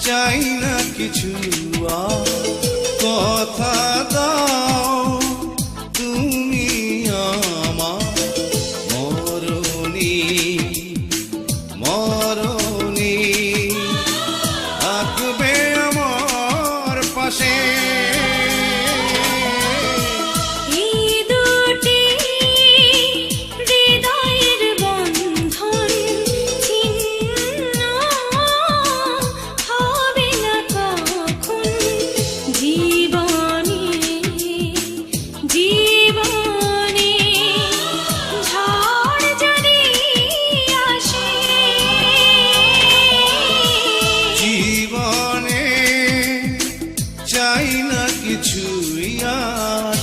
চাই না কিছু কথা দাও তুমি আমার মরণী মরণী থাকবে আমার পাশে চাই না কিছু আর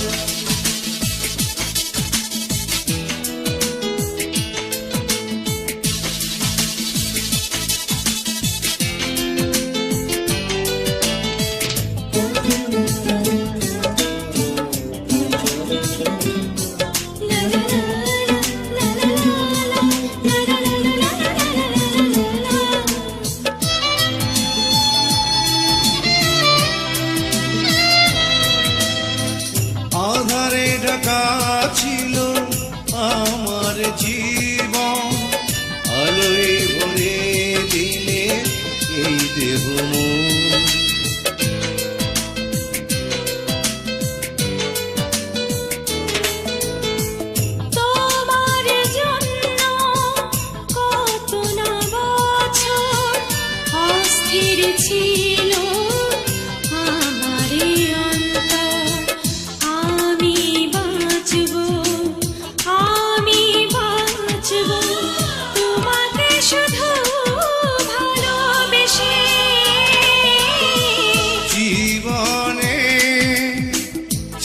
আধারে ঢাকা ছিল আমার জীবন আলোয় ভরে দিলে এই দেহ তোমার জন্য কত না বছর অস্থির ছিল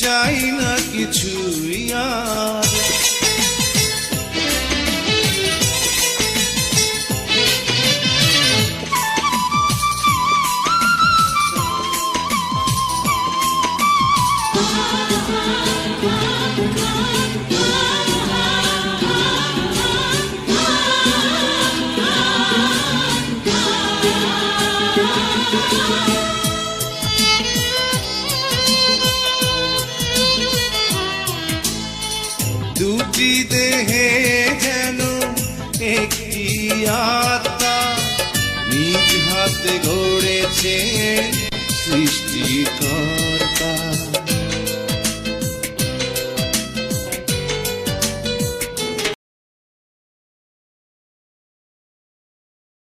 চাই না কিছু আর দুটি দেহে যেন একটি আত্মা নিজ হাতে গড়েছে সৃষ্টিকর্তা